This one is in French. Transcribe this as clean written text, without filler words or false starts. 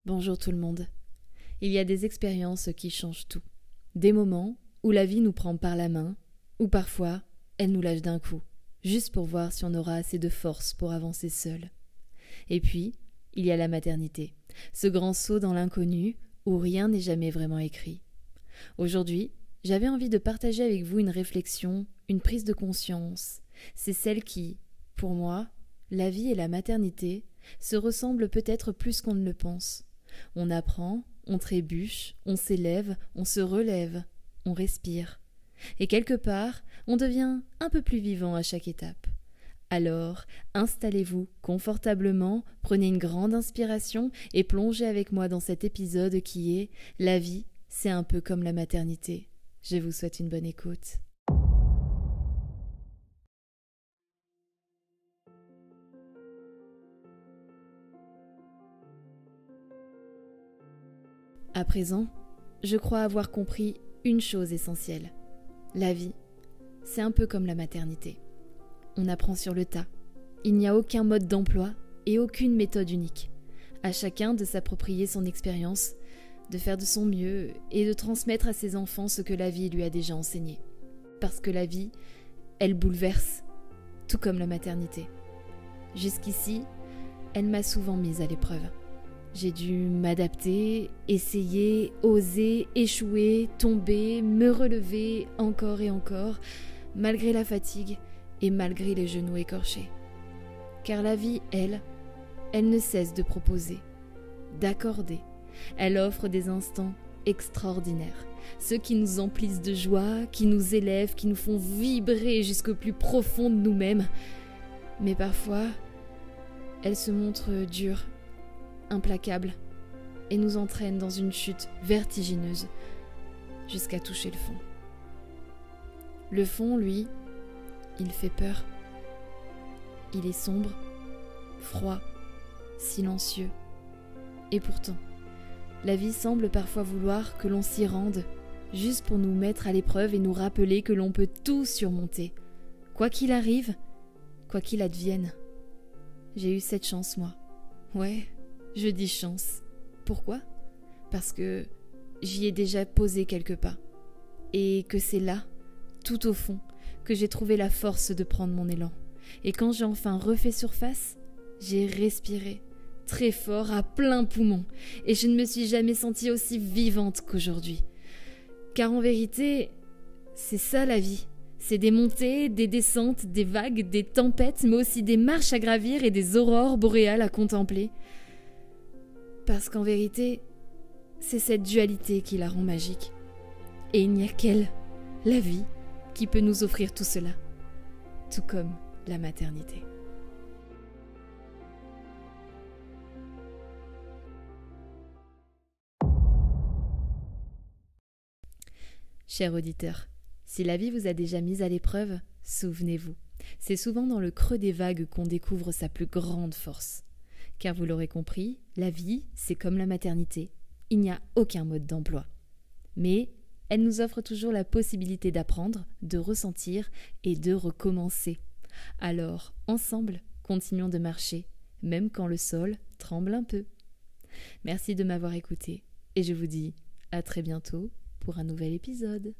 Bonjour tout le monde. Il y a des expériences qui changent tout. Des moments où la vie nous prend par la main, ou parfois elle nous lâche d'un coup, juste pour voir si on aura assez de force pour avancer seul. Et puis, il y a la maternité, ce grand saut dans l'inconnu où rien n'est jamais vraiment écrit. Aujourd'hui, j'avais envie de partager avec vous une réflexion, une prise de conscience. C'est celle qui, pour moi, la vie et la maternité se ressemblent peut-être plus qu'on ne le pense. On apprend, on trébuche, on s'élève, on se relève, on respire. Et quelque part, on devient un peu plus vivant à chaque étape. Alors, installez-vous confortablement, prenez une grande inspiration et plongez avec moi dans cet épisode qui est « La vie, c'est un peu comme la maternité ». Je vous souhaite une bonne écoute. À présent, je crois avoir compris une chose essentielle. La vie, c'est un peu comme la maternité. On apprend sur le tas. Il n'y a aucun mode d'emploi et aucune méthode unique. À chacun de s'approprier son expérience, de faire de son mieux et de transmettre à ses enfants ce que la vie lui a déjà enseigné. Parce que la vie, elle bouleverse, tout comme la maternité. Jusqu'ici, elle m'a souvent mise à l'épreuve. J'ai dû m'adapter, essayer, oser, échouer, tomber, me relever encore et encore, malgré la fatigue et malgré les genoux écorchés. Car la vie, elle ne cesse de proposer, d'accorder. Elle offre des instants extraordinaires, ceux qui nous emplissent de joie, qui nous élèvent, qui nous font vibrer jusqu'au plus profond de nous-mêmes. Mais parfois, elle se montre dure, implacable, et nous entraîne dans une chute vertigineuse jusqu'à toucher le fond. Le fond, lui, il fait peur. Il est sombre, froid, silencieux. Et pourtant, la vie semble parfois vouloir que l'on s'y rende, juste pour nous mettre à l'épreuve et nous rappeler que l'on peut tout surmonter. Quoi qu'il arrive, quoi qu'il advienne. J'ai eu cette chance, moi. Ouais, je dis chance. Pourquoi ? Parce que j'y ai déjà posé quelques pas. Et que c'est là, tout au fond, que j'ai trouvé la force de prendre mon élan. Et quand j'ai enfin refait surface, j'ai respiré, très fort, à plein poumon. Et je ne me suis jamais sentie aussi vivante qu'aujourd'hui. Car en vérité, c'est ça la vie. C'est des montées, des descentes, des vagues, des tempêtes, mais aussi des marches à gravir et des aurores boréales à contempler. Parce qu'en vérité, c'est cette dualité qui la rend magique. Et il n'y a qu'elle, la vie, qui peut nous offrir tout cela. Tout comme la maternité. Chers auditeurs, si la vie vous a déjà mis à l'épreuve, souvenez-vous, c'est souvent dans le creux des vagues qu'on découvre sa plus grande force. Car vous l'aurez compris, la vie, c'est comme la maternité. Il n'y a aucun mode d'emploi. Mais elle nous offre toujours la possibilité d'apprendre, de ressentir et de recommencer. Alors, ensemble, continuons de marcher, même quand le sol tremble un peu. Merci de m'avoir écouté et je vous dis à très bientôt pour un nouvel épisode.